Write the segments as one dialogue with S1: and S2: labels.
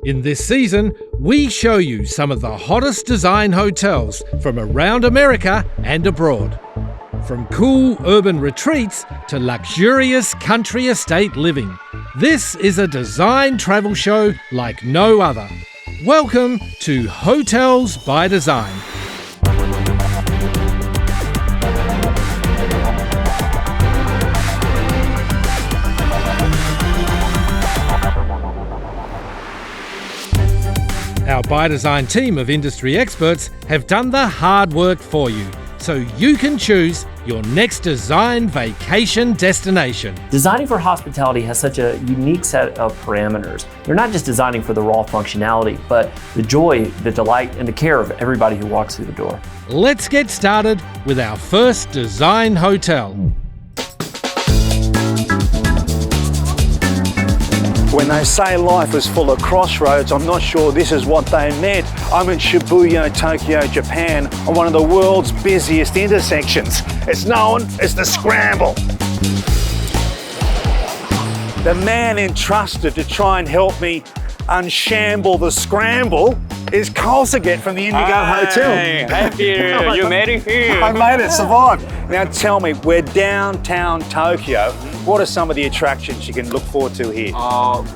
S1: In this season, we show you some of the hottest design hotels from around America and abroad. From cool urban retreats to luxurious country estate living. This is a design travel show like no other. Welcome to Hotels by Design. Our ByDesign team of industry experts have done the hard work for you, so you can choose your next design vacation destination.
S2: Designing for hospitality has such a unique set of parameters. You're not just designing for the raw functionality, but the joy, the delight, and the care of everybody who walks through the door.
S1: Let's get started with our first design hotel.
S3: When they say life is full of crossroads, I'm not sure this is what they meant. I'm in Shibuya, Tokyo, Japan, on one of the world's busiest intersections. It's known as the Scramble. The man entrusted to try and help me unshamble the scramble is Colsaget from the Indigo Hotel.
S4: Hi Peter, you made it here.
S3: I made it, survived. Now tell me, we're downtown Tokyo. What are some of the attractions you can look forward to here?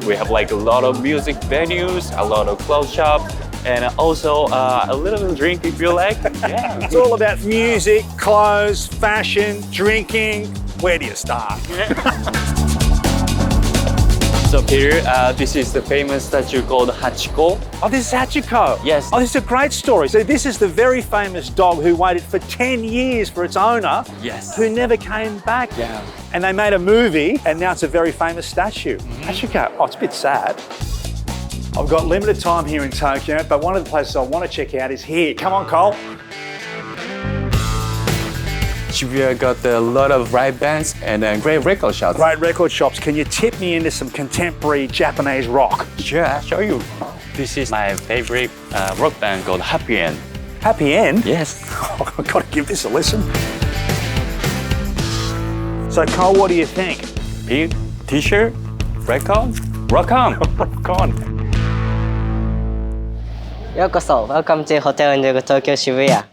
S4: We have like a lot of music venues, a lot of clothes shops, and also a little drink if you like. Yeah.
S3: It's all about music, clothes, fashion, drinking. Where do you start?
S4: So Peter, this is the famous statue called Hachiko.
S3: Oh, this is Hachiko?
S4: Yes.
S3: Oh, this is a great story. So this is the very famous dog who waited for 10 years for its owner.
S4: Yes.
S3: Who never came back.
S4: Yeah.
S3: And they made a movie, and now it's a very famous statue. Hachiko, oh, it's a bit sad. I've got limited time here in Tokyo, but one of the places I want to check out is here. Come on, Cole.
S4: Shibuya got a lot of riot bands and great record shops.
S3: Great record shops. Can you tip me into some contemporary Japanese rock?
S4: Sure, I'll show you. This is my favorite rock band called Happy End.
S3: Happy End?
S4: Yes.
S3: Oh, I've got to give this a listen. So, Cole, what do you think?
S4: Big t-shirt, record, rock on.
S3: Rock on.
S5: ようこそ Welcome to Hotel Indigo Tokyo Shibuya.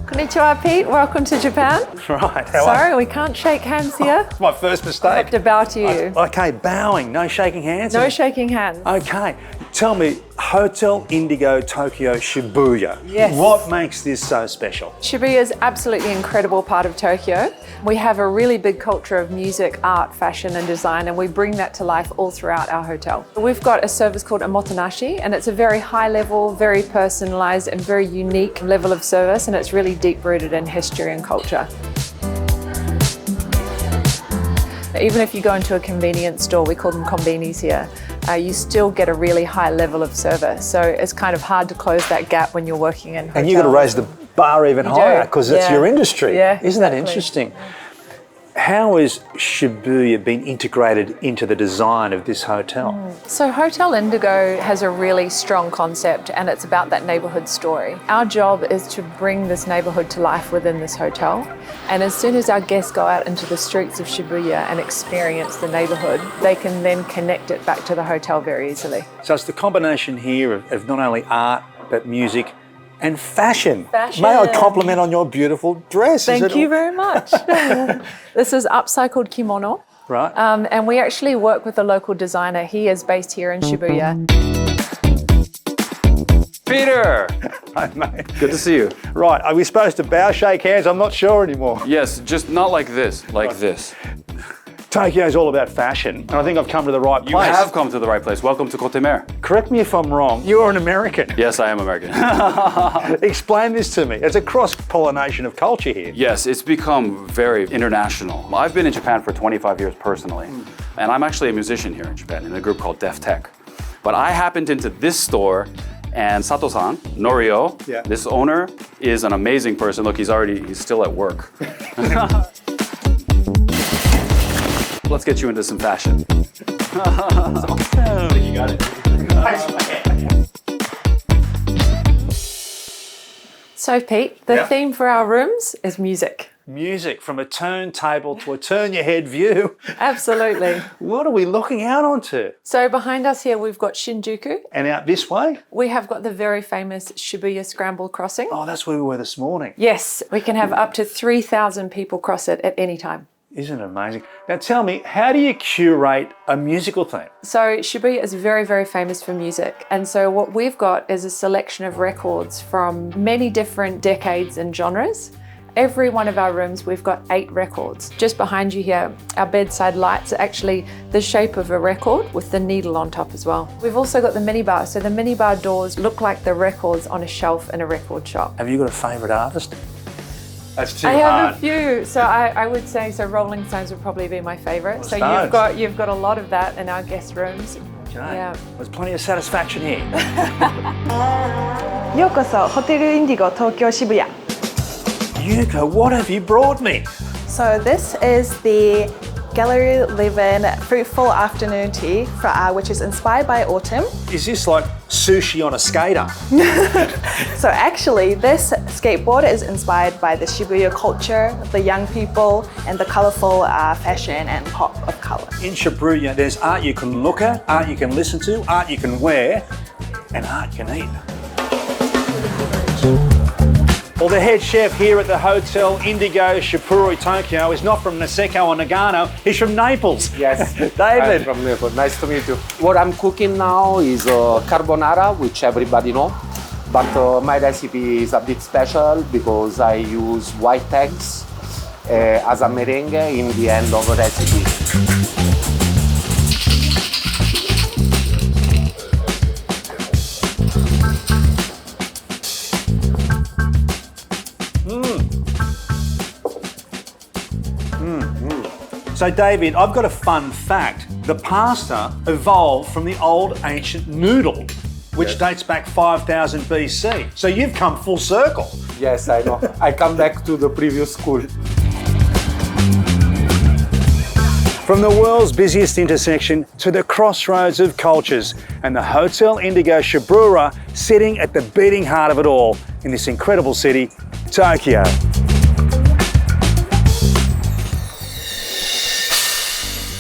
S6: Konnichiwa, Pete. Welcome to Japan.
S3: Right.
S6: Sorry, we can't shake hands here.
S3: It's my first
S6: I
S3: mistake.
S6: have to bow to you.
S3: Okay, bowing, no shaking hands.
S6: No shaking hands.
S3: Okay, tell me, Hotel Indigo Tokyo Shibuya.
S6: Yes.
S3: What makes this so special?
S6: Shibuya is absolutely incredible part of Tokyo. We have a really big culture of music, art, fashion and design, and we bring that to life all throughout our hotel. We've got a service called omotenashi, and it's a very high level, very personalized and very unique level of service, and it's really deep rooted in history and culture. Even if you go into a convenience store, we call them konbinis here, you still get a really high level of service. So it's kind of hard to close that gap when you're working in hotels.
S3: And you've got to raise the bar even higher because it's your industry.
S6: Yeah,
S3: Isn't that
S6: exactly.
S3: interesting? How has Shibuya been integrated into the design of this hotel?
S6: So Hotel Indigo has a really strong concept, and it's about that neighbourhood story. Our job is to bring this neighbourhood to life within this hotel. And as soon as our guests go out into the streets of Shibuya and experience the neighbourhood, they can then connect it back to the hotel very easily.
S3: So it's the combination here of not only art, but music and fashion.
S6: Fashion.
S3: May I compliment on your beautiful dress?
S6: Thank you very much. This is upcycled kimono.
S3: Right.
S6: And we actually work with a local designer. He is based here in Shibuya.
S4: Peter!
S3: Hi, mate.
S4: Good to see you.
S3: Right, are we supposed to bow, shake hands? I'm not sure anymore.
S4: Yes, just not like this, like this.
S3: Tokyo's all about fashion, and I think I've come to the right
S4: You
S3: place.
S4: have come to the right place. Welcome to Cotemer.
S3: Correct me if I'm wrong, you're an American.
S4: Yes, I am American.
S3: Explain this to me. It's a cross-pollination of culture here.
S4: Yes, it's become very international. I've been in Japan for 25 years personally, and I'm actually a musician here in Japan in a group called Def Tech. But I happened into this store, and Sato-san, Norio, this owner, is an amazing person. Look, he's still at work. Let's get you into some fashion. That's awesome. You got it.
S6: So Pete, the theme for our rooms is music.
S3: music from a turntable to a turn-your-head view.
S6: Absolutely.
S3: What are we looking out onto?
S6: So behind us here, we've got Shinjuku.
S3: And out this way?
S6: We have got the very famous Shibuya Scramble Crossing.
S3: Oh, that's where we were this morning.
S6: Yes, we can have up to 3,000 people cross it at any time.
S3: Isn't it amazing? Now tell me, how do you curate a musical theme?
S6: So Shibuya is very, very famous for music. And so what we've got is a selection of records from many different decades and genres. Every one of our rooms, we've got 8 records. Just behind you here, our bedside lights are actually the shape of a record with the needle on top as well. We've also got the minibar. So the minibar doors look like the records on a shelf in a record shop.
S3: Have you got a favourite artist? That's too
S6: I
S3: hard.
S6: have a few. So I would say, so Rolling Stones would probably be my favourite. So you've got a lot of that in our guest rooms.
S3: Okay.
S6: Yeah.
S3: There's plenty of satisfaction here.
S7: ようこそホテルインディゴ東京渋谷
S3: Yuko, what have you brought me?
S7: So this is the Gallery Living Fruitful Afternoon Tea, which is inspired by autumn.
S3: Is this like sushi on a skater?
S7: So actually, this skateboard is inspired by the Shibuya culture, the young people, and the colorful fashion and pop of color.
S3: In Shibuya, there's art you can look at, art you can listen to, art you can wear, and art you can eat. Well, the head chef here at the Hotel Indigo Shibuya Tokyo is not from Niseko or Nagano, he's from Naples.
S8: Yes,
S3: David.
S8: I'm from Naples. Nice to meet you. What I'm cooking now is carbonara, which everybody knows. But my recipe is a bit special because I use white eggs as a merengue in the end of the recipe.
S3: So David, I've got a fun fact. The pasta evolved from the old ancient noodle, which dates back 5000 BC. So you've come full circle.
S8: Yes, I know. I come back to the previous school.
S3: From the world's busiest intersection to the crossroads of cultures, and the Hotel Indigo Shibuya sitting at the beating heart of it all in this incredible city, Tokyo.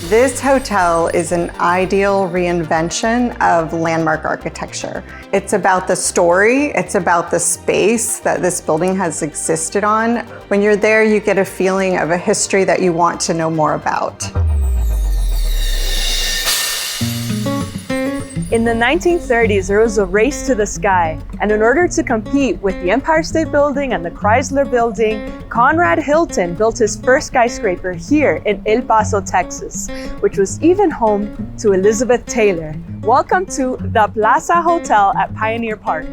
S9: This hotel is an ideal reinvention of landmark architecture. It's about the story, it's about the space that this building has existed on. When you're there, you get a feeling of a history that you want to know more about.
S10: In the 1930s, there was a race to the sky, and in order to compete with the Empire State Building and the Chrysler Building, Conrad Hilton built his first skyscraper here in El Paso, Texas, which was even home to Elizabeth Taylor. Welcome to the Plaza Hotel at Pioneer Park.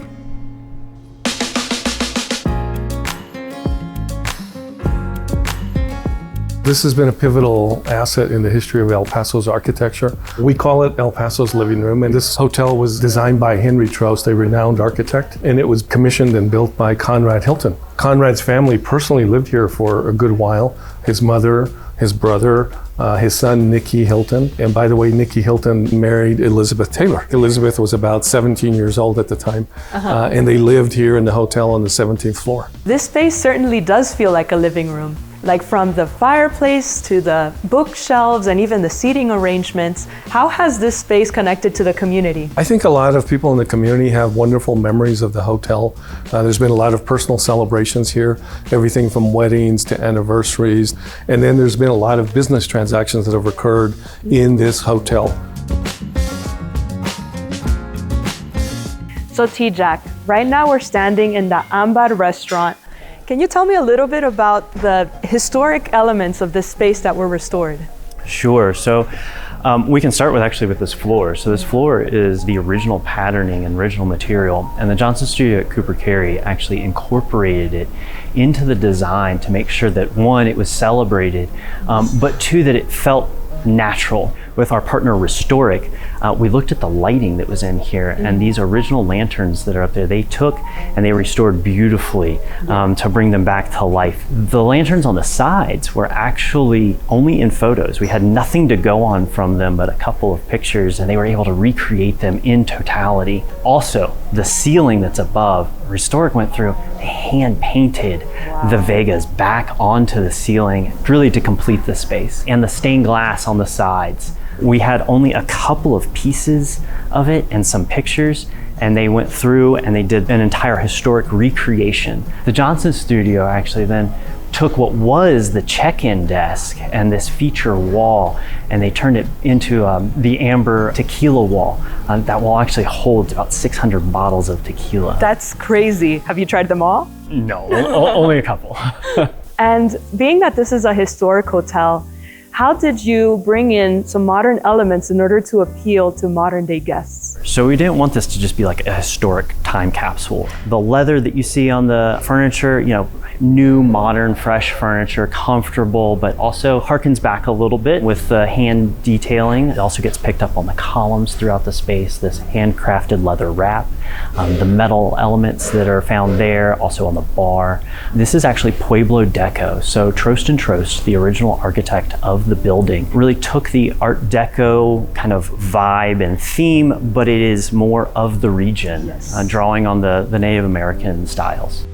S11: This has been a pivotal asset in the history of El Paso's architecture. We call it El Paso's living room, and this hotel was designed by Henry Trost, a renowned architect, and it was commissioned and built by Conrad Hilton. Conrad's family personally lived here for a good while. His mother, his brother, his son, Nicky Hilton. And by the way, Nicky Hilton married Elizabeth Taylor. Elizabeth was about 17 years old at the time, and they lived here in the hotel on the 17th floor.
S10: This space certainly does feel like a living room. Like from the fireplace to the bookshelves and even the seating arrangements. How has this space connected to the community?
S11: I think a lot of people in the community have wonderful memories of the hotel. There's been a lot of personal celebrations here, everything from weddings to anniversaries. And then there's been a lot of business transactions that have occurred in this hotel.
S10: So T-Jack, right now we're standing in the Ambar restaurant. Can you tell me a little bit about the historic elements of this space that were restored?
S2: Sure. So we can start with this floor. So this floor is the original patterning and original material, and the Johnson Studio at Cooper Carry actually incorporated it into the design to make sure that one, it was celebrated, but two, that it felt natural. With our partner Restoric, we looked at the lighting that was in here, and these original lanterns that are up there, they took and they restored beautifully to bring them back to life. The lanterns on the sides were actually only in photos. We had nothing to go on from them but a couple of pictures, and they were able to recreate them in totality. Also, the ceiling that's above Restorik went through, they hand painted the Vegas back onto the ceiling, really to complete the space. And the stained glass on the sides. We had only a couple of pieces of it and some pictures, and they went through and they did an entire historic recreation. The Johnson studio actually then took what was the check-in desk and this feature wall, and they turned it into the amber tequila wall. That wall actually holds about 600 bottles of tequila.
S10: That's crazy. Have you tried them all?
S2: No, only a couple.
S10: And being that this is a historic hotel, how did you bring in some modern elements in order to appeal to modern day guests?
S2: So we didn't want this to just be like a historic time capsule. The leather that you see on the furniture, new, modern, fresh furniture, comfortable, but also harkens back a little bit with the hand detailing. It also gets picked up on the columns throughout the space, this handcrafted leather wrap, the metal elements that are found there, also on the bar. This is actually Pueblo Deco. So Trost and Trost, the original architect of the building, really took the Art Deco kind of vibe and theme, but it is more of the region, drawing on the Native American styles.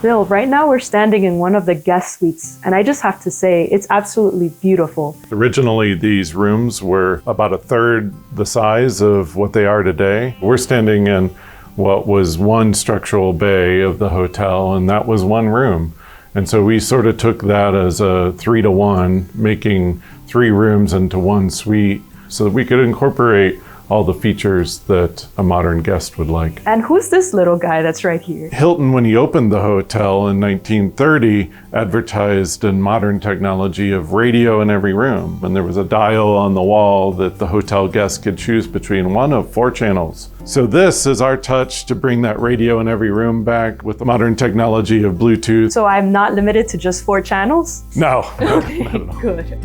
S10: Bill, right now we're standing in one of the guest suites, and I just have to say, it's absolutely beautiful.
S12: Originally, these rooms were about a third the size of what they are today. We're standing in what was one structural bay of the hotel, and that was one room. And so we sort of took that as a 3-to-1, making 3 rooms into one suite so that we could incorporate all the features that a modern guest would like.
S10: And who's this little guy that's right here?
S12: Hilton, when he opened the hotel in 1930, advertised in modern technology of radio in every room. And there was a dial on the wall that the hotel guests could choose between one of 4 channels. So this is our touch to bring that radio in every room back with the modern technology of Bluetooth.
S10: So I'm not limited to just 4 channels?
S12: No.
S10: Okay, good.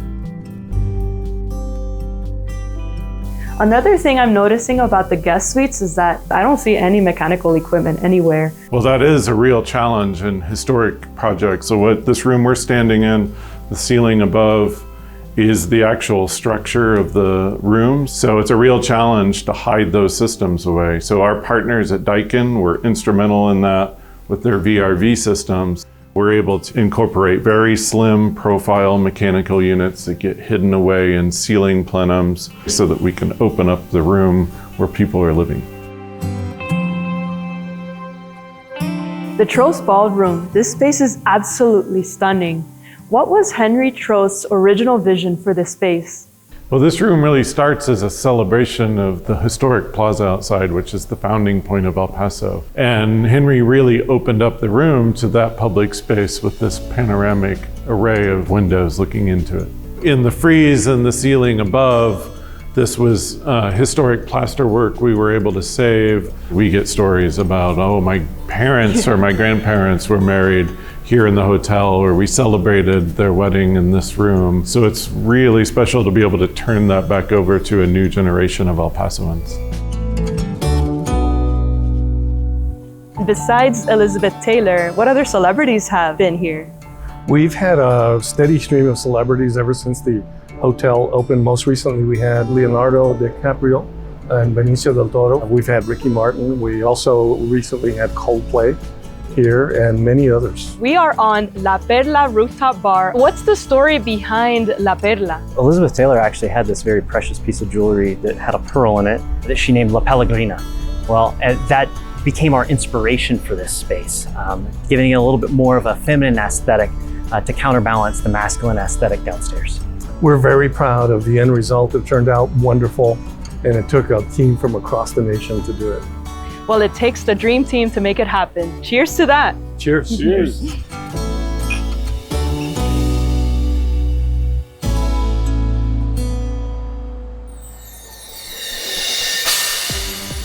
S10: Another thing I'm noticing about the guest suites is that I don't see any mechanical equipment anywhere.
S12: Well, that is a real challenge in historic projects. So what this room we're standing in, the ceiling above is the actual structure of the room. So it's a real challenge to hide those systems away. So our partners at Daikin were instrumental in that with their VRV systems. We're able to incorporate very slim profile mechanical units that get hidden away in ceiling plenums so that we can open up the room where people are living.
S10: The Trost Ballroom, this space is absolutely stunning. What was Henry Trost's original vision for this space?
S12: Well, this room really starts as a celebration of the historic plaza outside, which is the founding point of El Paso. And Henry really opened up the room to that public space with this panoramic array of windows looking into it. In the frieze and the ceiling above, this was historic plasterwork we were able to save. We get stories about, oh, my parents or my grandparents were married here in the hotel, or we celebrated their wedding in this room. So it's really special to be able to turn that back over to a new generation of El Pasoans.
S10: Besides Elizabeth Taylor, what other celebrities have been here?
S11: We've had a steady stream of celebrities ever since the hotel opened. Most recently, we had Leonardo DiCaprio and Benicio del Toro. We've had Ricky Martin. We also recently had Coldplay here and many others.
S10: We are on La Perla rooftop bar. What's the story behind La Perla?
S2: Elizabeth Taylor actually had this very precious piece of jewelry that had a pearl in it that she named La Pellegrina. Well, that became our inspiration for this space, giving it a little bit more of a feminine aesthetic to counterbalance the masculine aesthetic downstairs.
S11: We're very proud of the end result. It turned out wonderful, and it took a team from across the nation to do it.
S10: Well, it takes the dream team to make it happen. Cheers to that.
S11: Cheers.
S12: Cheers.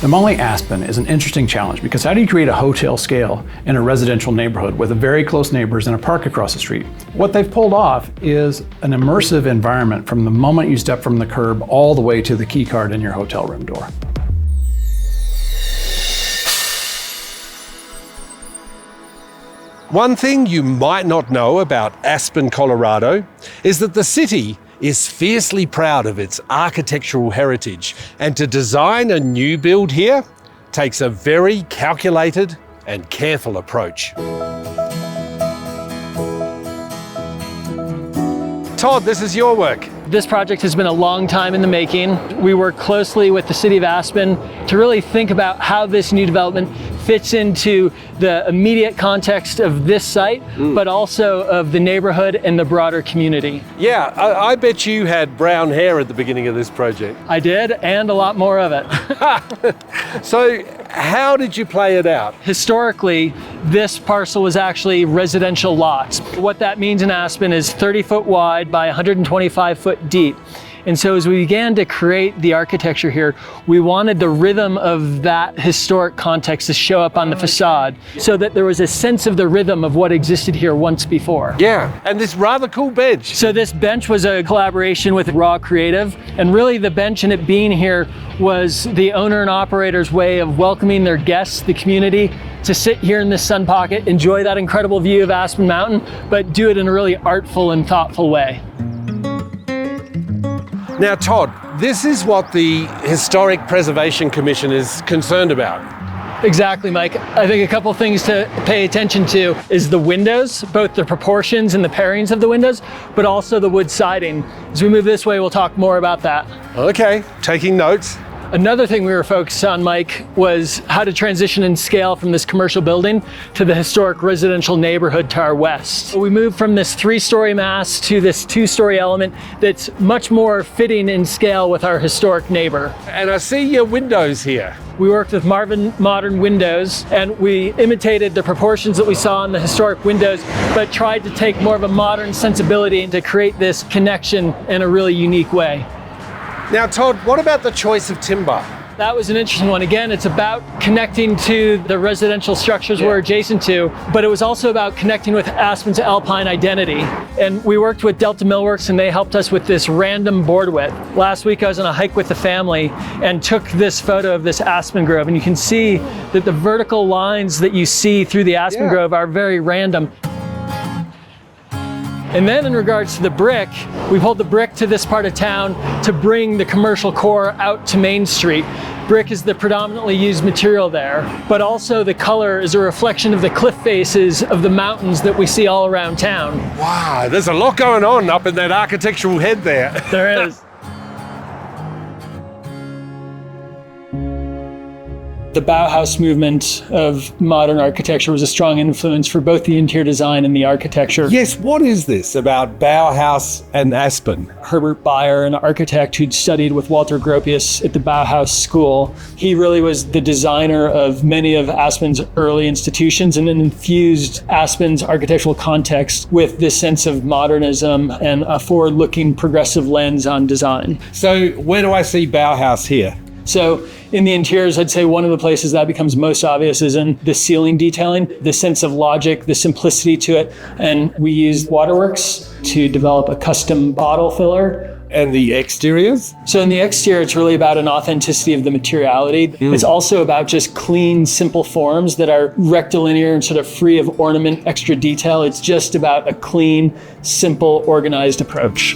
S13: The Mollie Aspen is an interesting challenge because how do you create a hotel scale in a residential neighborhood with very close neighbors and a park across the street? What they've pulled off is an immersive environment from the moment you step from the curb all the way to the key card in your hotel room door.
S1: One thing you might not know about Aspen, Colorado, is that the city is fiercely proud of its architectural heritage, and to design a new build here takes a very calculated and careful approach. Todd, this is your work.
S14: This project has been a long time in the making. We work closely with the City of Aspen to really think about how this new development fits into the immediate context of this site, but also of the neighborhood and the broader community.
S1: Yeah, I bet you had brown hair at the beginning of this project.
S14: I did, and a lot more of it.
S1: So how did you play it out?
S14: Historically, this parcel was actually residential lots. What that means in Aspen is 30 foot wide by 125 foot deep. And so as we began to create the architecture here, we wanted the rhythm of that historic context to show up on the facade so that there was a sense of the rhythm of what existed here once before.
S1: Yeah, and this rather cool bench.
S14: So this bench was a collaboration with Raw Creative, and really the bench and it being here was the owner and operator's way of welcoming their guests, the community, to sit here in this sun pocket, enjoy that incredible view of Aspen Mountain, but do it in a really artful and thoughtful way.
S1: Now, Todd, this is what the Historic Preservation Commission is concerned about.
S14: Exactly, Mike. I think a couple things to pay attention to is the windows, both the proportions and the pairings of the windows, but also the wood siding. As we move this way, we'll talk more about that.
S1: Okay, taking notes.
S14: Another thing we were focused on, Mike, was how to transition and scale from this commercial building to the historic residential neighborhood to our west. We moved from this 3-story mass to this 2-story element that's much more fitting in scale with our historic neighbor.
S1: And I see your windows here.
S14: We worked with modern windows, and we imitated the proportions that we saw in the historic windows, but tried to take more of a modern sensibility and to create this connection in a really unique way.
S1: Now, Todd, what about the choice of timber?
S14: That was an interesting one. Again, it's about connecting to the residential structures we're adjacent to, but it was also about connecting with Aspen's alpine identity. And we worked with Delta Millworks, and they helped us with this random board width. Last week I was on a hike with the family and took this photo of this aspen grove, and you can see that the vertical lines that you see through the aspen grove are very random. And then in regards to the brick, we pulled the brick to this part of town to bring the commercial core out to Main Street. Brick is the predominantly used material there, but also the color is a reflection of the cliff faces of the mountains that we see all around town.
S1: Wow, there's a lot going on up in that architectural head there.
S14: There is. The Bauhaus movement of modern architecture was a strong influence for both the interior design and the architecture.
S1: Yes, what is this about Bauhaus and Aspen?
S14: Herbert Bayer, an architect who'd studied with Walter Gropius at the Bauhaus School, he really was the designer of many of Aspen's early institutions and then infused Aspen's architectural context with this sense of modernism and a forward-looking progressive lens on design.
S1: So where do I see Bauhaus here?
S14: So in the interiors, I'd say one of the places that becomes most obvious is in the ceiling detailing, the sense of logic, the simplicity to it. And we used Waterworks to develop a custom bottle filler.
S1: And the exteriors?
S14: So in the exterior, it's really about an authenticity of the materiality. It's also about just clean, simple forms that are rectilinear and sort of free of ornament, extra detail. It's just about a clean, simple, organized approach.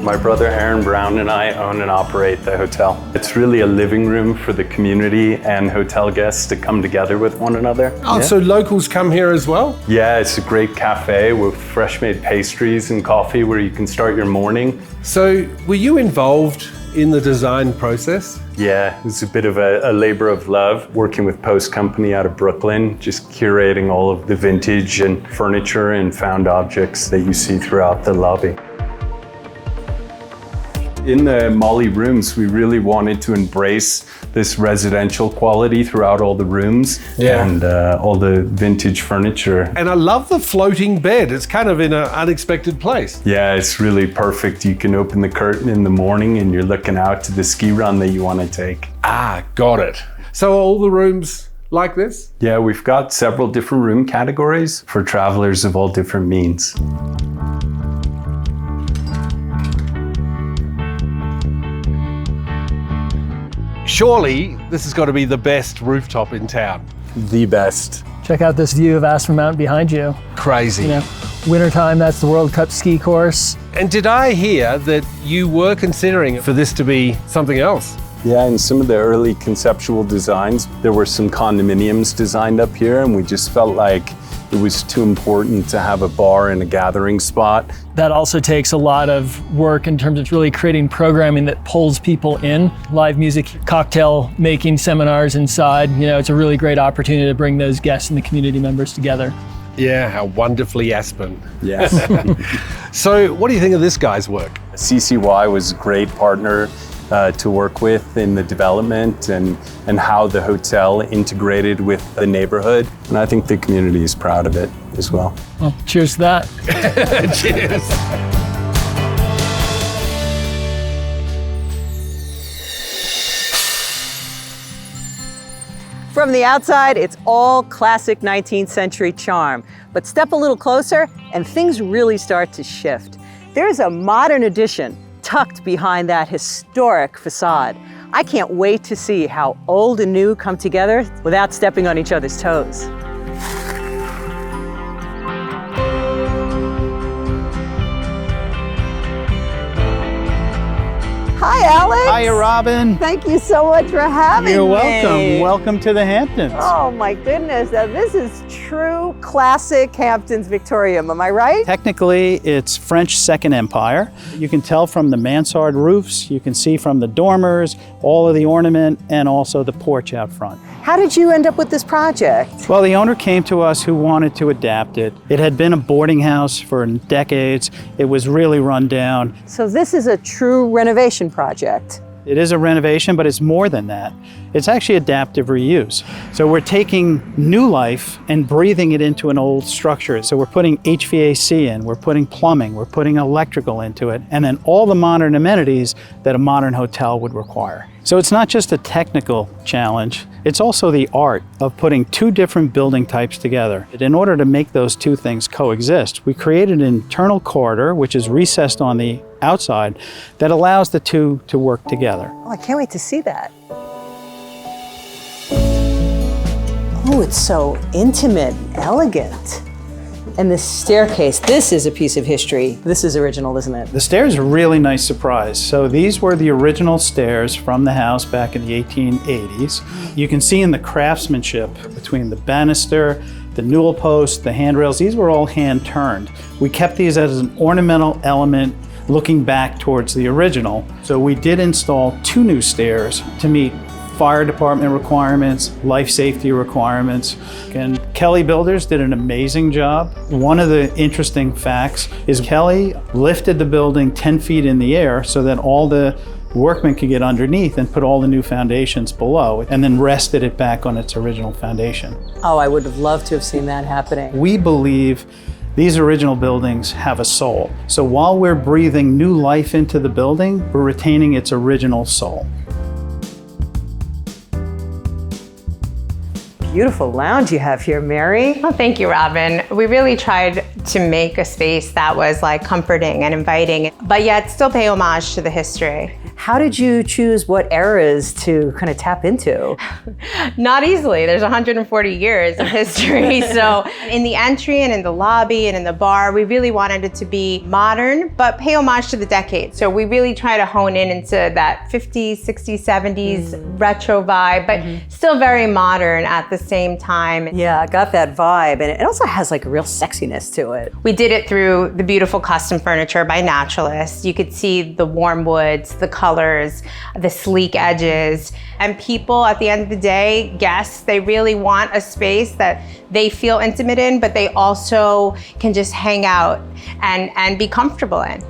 S2: My brother Aaron Brown and I own and operate the hotel. It's really a living room for the community and hotel guests to come together with one another.
S1: Oh, so locals come here as well?
S2: Yeah, it's a great cafe with fresh made pastries and coffee where you can start your morning.
S1: So were you involved in the design process?
S2: Yeah, it's a bit of a labor of love, working with Post Company out of Brooklyn, just curating all of the vintage and furniture and found objects that you see throughout the lobby. In the Mollie rooms, we really wanted to embrace this residential quality throughout all the rooms and all the vintage furniture.
S1: And I love the floating bed. It's kind of in an unexpected place.
S2: Yeah, it's really perfect. You can open the curtain in the morning and you're looking out to the ski run that you want to take.
S1: Ah, got it. So are all the rooms like this?
S2: Yeah, we've got several different room categories for travelers of all different means.
S1: Surely this has got to be the best rooftop in town.
S15: the best.
S14: Check out this view of Aspen Mountain behind you.
S1: Crazy.
S14: You know, wintertime, that's the World Cup ski course.
S1: And did I hear that you were considering for this to be something else?
S15: Yeah, in some of the early conceptual designs, there were some condominiums designed up here, and we just felt like it was too important to have a bar and a gathering spot.
S14: That also takes a lot of work in terms of really creating programming that pulls people in. Live music, cocktail making seminars inside. You know, it's a really great opportunity to bring those guests and the community members together.
S1: Yeah, how wonderfully Aspen.
S15: Yes.
S1: So what do you think of this guy's work?
S15: CCY was a great partner to work with in the development and how the hotel integrated with the neighborhood. And I think the community is proud of it as well.
S14: Well, cheers to that.
S1: Cheers.
S16: From the outside, it's all classic 19th century charm. But step a little closer and things really start to shift. There's a modern addition tucked behind that historic facade. I can't wait to see how old and new come together without stepping on each other's toes. Hi, Alex.
S17: Hiya, Robin.
S16: Thank you so much for having me.
S17: You're welcome. Welcome to the Hamptons.
S16: Oh my goodness, now this is true classic Hamptons Victorium, am I right?
S17: Technically, it's French Second Empire. You can tell from the mansard roofs, you can see from the dormers, all of the ornament, and also the porch out front.
S16: How did you end up with this project?
S17: Well, the owner came to us who wanted to adapt it. It had been a boarding house for decades. It was really run down.
S16: So this is a true renovation project.
S17: It is a renovation, but it's more than that. It's actually adaptive reuse. So we're taking new life and breathing it into an old structure. So we're putting HVAC in, we're putting plumbing, we're putting electrical into it, and then all the modern amenities that a modern hotel would require. So it's not just a technical challenge, it's also the art of putting two different building types together. In order to make those two things coexist, we created an internal corridor, which is recessed on the outside, that allows the two to work together.
S16: Oh, I can't wait to see that. Oh, it's so intimate and elegant. And the staircase, this is a piece of history. This is original, isn't it?
S17: The stairs are a really nice surprise. So these were the original stairs from the house back in the 1880s. You can see in the craftsmanship between the banister, the newel post, the handrails, these were all hand turned. We kept these as an ornamental element looking back towards the original. So we did install two new stairs to meet fire department requirements, life safety requirements. And Kelly Builders did an amazing job. One of the interesting facts is Kelly lifted the building 10 feet in the air so that all the workmen could get underneath and put all the new foundations below, and then rested it back on its original foundation.
S16: Oh, I would have loved to have seen that happening.
S17: We believe these original buildings have a soul. So while we're breathing new life into the building, we're retaining its original soul.
S16: Beautiful lounge you have here, Mary.
S18: Oh, thank you, Robin. We really tried to make a space that was like comforting and inviting, but yet still pay homage to the history.
S16: How did you choose what eras to kind of tap into?
S18: Not easily. There's 140 years of history. So in the entry and in the lobby and in the bar, we really wanted it to be modern, but pay homage to the decade. So we really try to hone in into that 50s, 60s, 70s retro vibe, but still very modern at the same time.
S16: Yeah, I got that vibe. And it also has like a real sexiness to it.
S18: We did it through the beautiful custom furniture by naturalists. You could see the warm woods, the colors, the sleek edges. And people, at the end of the day, guests, they really want a space that they feel intimate in, but they also can just hang out and be comfortable in.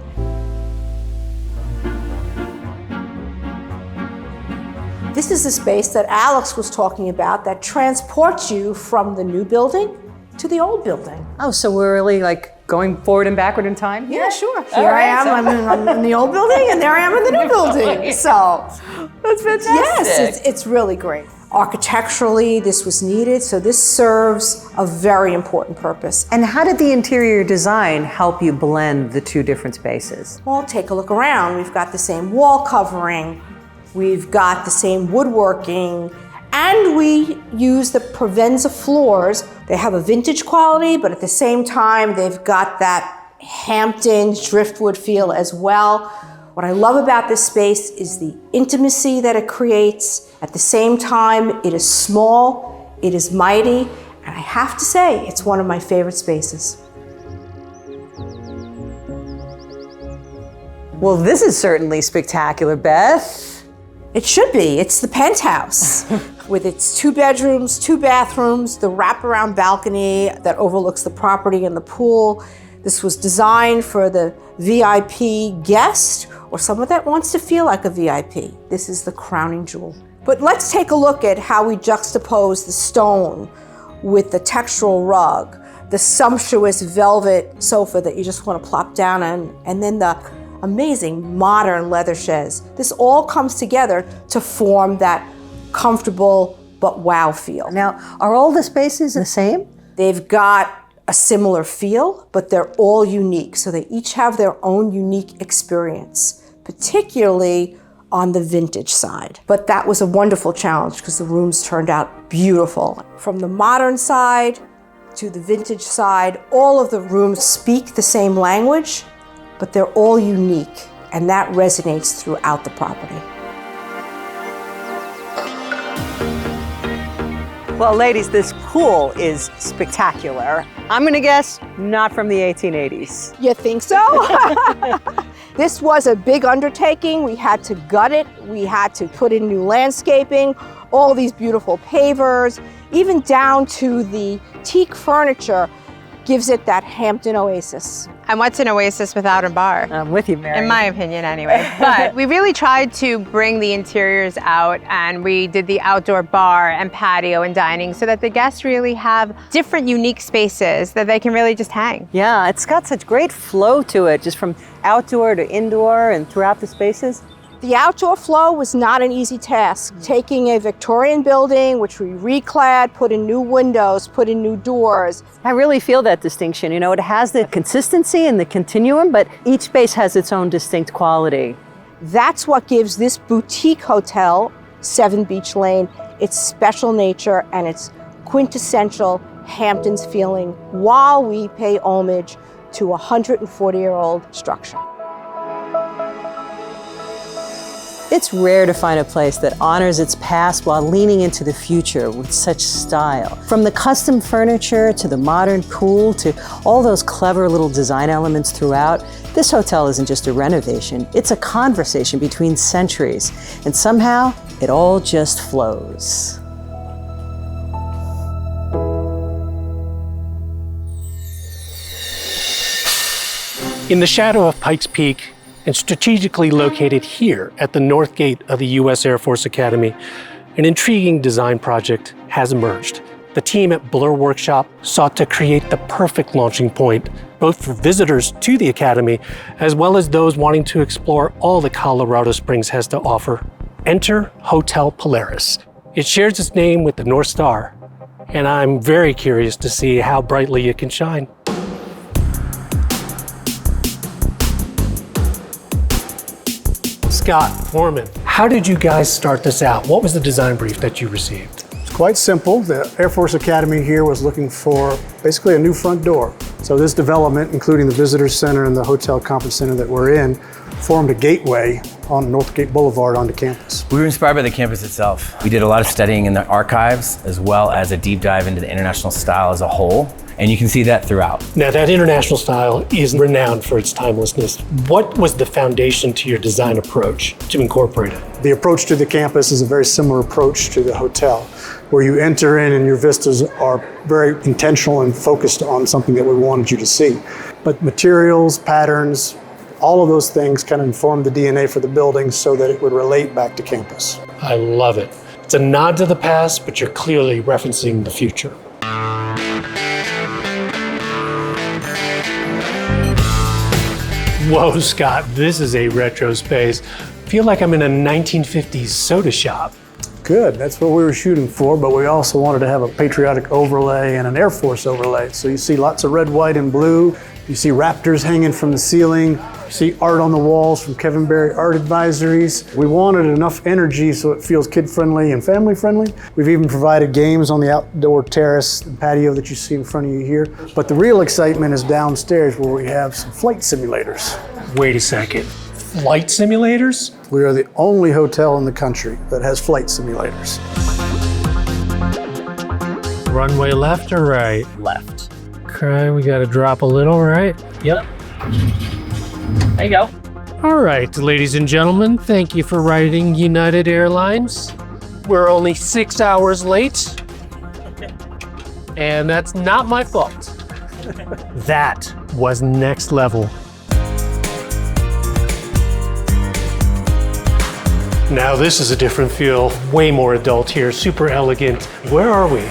S19: This is the space that Alex was talking about that transports you from the new building to the old building.
S16: Oh, so we're really like going forward and backward in time?
S19: Yeah, sure. Here I am, I'm in the old building, and there I am in the new building. So
S16: that's fantastic.
S19: Yes, it's really great. Architecturally, this was needed, so this serves a very important purpose.
S16: And how did the interior design help you blend the two different spaces?
S19: Well, take a look around. We've got the same wall covering, we've got the same woodworking, And we use the Provenza floors. They have a vintage quality, but at the same time, they've got that Hamptons driftwood feel as well. What I love about this space is the intimacy that it creates. At the same time, it is small, it is mighty, and I have to say, it's one of my favorite spaces.
S16: Well, this is certainly spectacular, Beth.
S19: It should be. It's the penthouse with its 2 bedrooms, 2 bathrooms, the wraparound balcony that overlooks the property and the pool. This was designed for the VIP guest or someone that wants to feel like a VIP. This is the crowning jewel. But let's take a look at how we juxtapose the stone with the textural rug, the sumptuous velvet sofa that you just want to plop down on, and then the amazing modern leather chaise. This all comes together to form that comfortable but wow feel.
S16: Now, are all the spaces the same?
S19: They've got a similar feel, but they're all unique. So they each have their own unique experience, particularly on the vintage side. But that was a wonderful challenge because the rooms turned out beautiful. From the modern side to the vintage side, all of the rooms speak the same language, but they're all unique, and that resonates throughout the property.
S16: Well, ladies, this pool is spectacular. I'm gonna guess not from the 1880s.
S19: You think so? This was a big undertaking. We had to gut it. We had to put in new landscaping, all these beautiful pavers, even down to the teak furniture gives it that Hampton oasis.
S18: And what's an oasis without a bar?
S16: I'm with you, Mary.
S18: In my opinion, anyway. But we really tried to bring the interiors out, and we did the outdoor bar and patio and dining so that the guests really have different unique spaces that they can really just hang.
S16: Yeah, it's got such great flow to it, just from outdoor to indoor and throughout the spaces.
S19: The outdoor flow was not an easy task. Taking a Victorian building, which we reclad, put in new windows, put in new doors.
S16: I really feel that distinction. You know, it has the consistency and the continuum, but each space has its own distinct quality.
S19: That's what gives this boutique hotel, 7 Beach Lane, its special nature and its quintessential Hamptons feeling while we pay homage to a 140-year-old structure.
S16: It's rare to find a place that honors its past while leaning into the future with such style. From the custom furniture to the modern pool to all those clever little design elements throughout, this hotel isn't just a renovation, it's a conversation between centuries. And somehow, it all just flows.
S20: In the shadow of Pikes Peak, and strategically located here at the north gate of the U.S. Air Force Academy, an intriguing design project has emerged. The team at Blur Workshop sought to create the perfect launching point, both for visitors to the Academy, as well as those wanting to explore all that Colorado Springs has to offer. Enter Hotel Polaris. It shares its name with the North Star, and I'm very curious to see how brightly it can shine. Scott Foreman, how did you guys start this out? What was the design brief that you received?
S21: It's quite simple. The Air Force Academy here was looking for basically a new front door. So this development, including the Visitor Center and the Hotel Conference Center that we're in, formed a gateway on Northgate Boulevard onto campus.
S22: We were inspired by the campus itself. We did a lot of studying in the archives, as well as a deep dive into the international style as a whole. And you can see that throughout.
S20: Now that international style is renowned for its timelessness. What was the foundation to your design approach to incorporate it?
S21: The approach to the campus is a very similar approach to the hotel, where you enter in and your vistas are very intentional and focused on something that we wanted you to see. But materials, patterns, all of those things kind of informed the DNA for the building so that it would relate back to campus.
S20: I love it. It's a nod to the past, but you're clearly referencing the future. Whoa, Scott, this is a retro space. I feel like I'm in a 1950s soda shop.
S21: Good, that's what we were shooting for, but we also wanted to have a patriotic overlay and an Air Force overlay. So you see lots of red, white, and blue. You see Raptors hanging from the ceiling. See art on the walls from Kevin Berry Art Advisories. We wanted enough energy so it feels kid-friendly and family-friendly. We've even provided games on the outdoor terrace and patio that you see in front of you here. But the real excitement is downstairs where we have some flight simulators.
S20: Wait a second, flight simulators?
S21: We are the only hotel in the country that has flight simulators.
S20: Runway left or right?
S16: Left.
S20: Okay, we gotta drop a little, right?
S16: Yep. There you go.
S20: All right, ladies and gentlemen, thank you for riding United Airlines. We're only 6 hours late, and that's not my fault. That was next level. Now this is a different feel, way more adult here, super elegant. Where are we?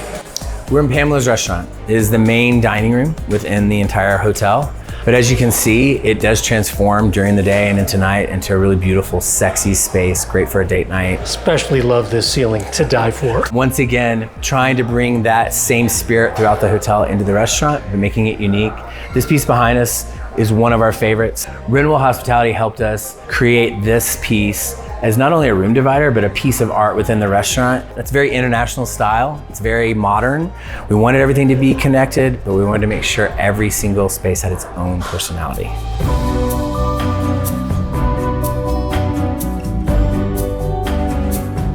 S22: We're in Pamela's restaurant. It is the main dining room within the entire hotel. But as you can see, it does transform during the day and into night into a really beautiful, sexy space, great for a date night.
S20: Especially love this ceiling, to die for.
S22: Once again, trying to bring that same spirit throughout the hotel into the restaurant, but making it unique. This piece behind us is one of our favorites. Renewal Hospitality helped us create this piece as not only a room divider, but a piece of art within the restaurant. It's very international style. It's very modern. We wanted everything to be connected, but we wanted to make sure every single space had its own personality.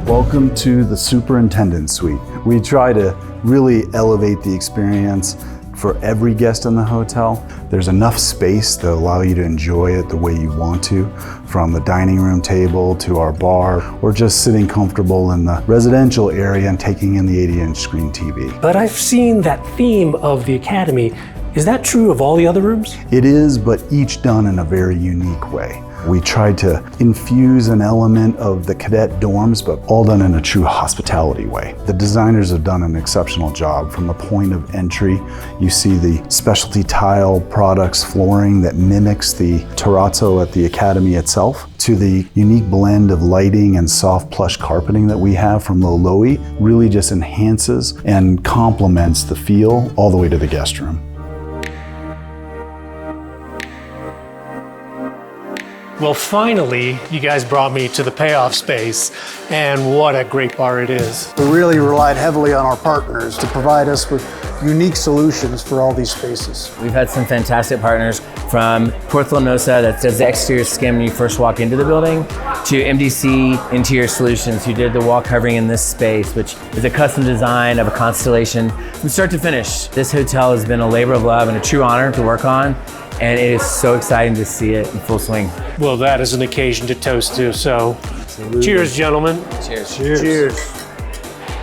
S4: Welcome to the Superintendent Suite. We try to really elevate the experience for every guest in the hotel. There's enough space to allow you to enjoy it the way you want to, from the dining room table to our bar, or just sitting comfortable in the residential area and taking in the 80-inch screen TV.
S20: But I've seen that theme of the Academy. Is that true of all the other rooms?
S4: It is, but each done in a very unique way. We tried to infuse an element of the cadet dorms, but all done in a true hospitality way. The designers have done an exceptional job. From the point of entry, you see the specialty tile products flooring that mimics the terrazzo at the Academy itself, to the unique blend of lighting and soft plush carpeting that we have from Loloi, really just enhances and complements the feel all the way to the guest room.
S20: Well, finally, you guys brought me to the payoff space, and what a great bar it is.
S21: We really relied heavily on our partners to provide us with unique solutions for all these spaces.
S22: We've had some fantastic partners, from Porcelanosa that does the exterior skin when you first walk into the building, to MDC Interior Solutions, who did the wall covering in this space, which is a custom design of a constellation from start to finish. This hotel has been a labor of love and a true honor to work on, and it is so exciting to see it in full swing.
S20: Well, that is an occasion to toast to, so cheers, gentlemen.
S22: Cheers.
S21: Cheers.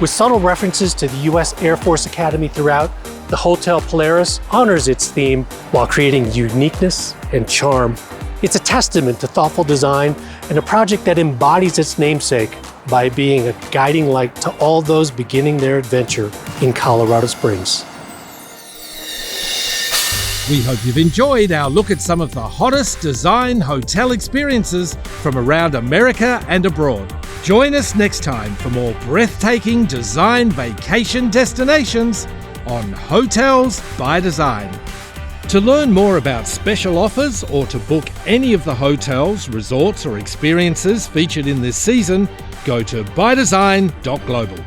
S20: With subtle references to the U.S. Air Force Academy throughout, the Hotel Polaris honors its theme while creating uniqueness and charm. It's a testament to thoughtful design and a project that embodies its namesake by being a guiding light to all those beginning their adventure in Colorado Springs.
S1: We hope you've enjoyed our look at some of the hottest design hotel experiences from around America and abroad. Join us next time for more breathtaking design vacation destinations on Hotels by Design. To learn more about special offers or to book any of the hotels, resorts or experiences featured in this season, go to bydesign.global.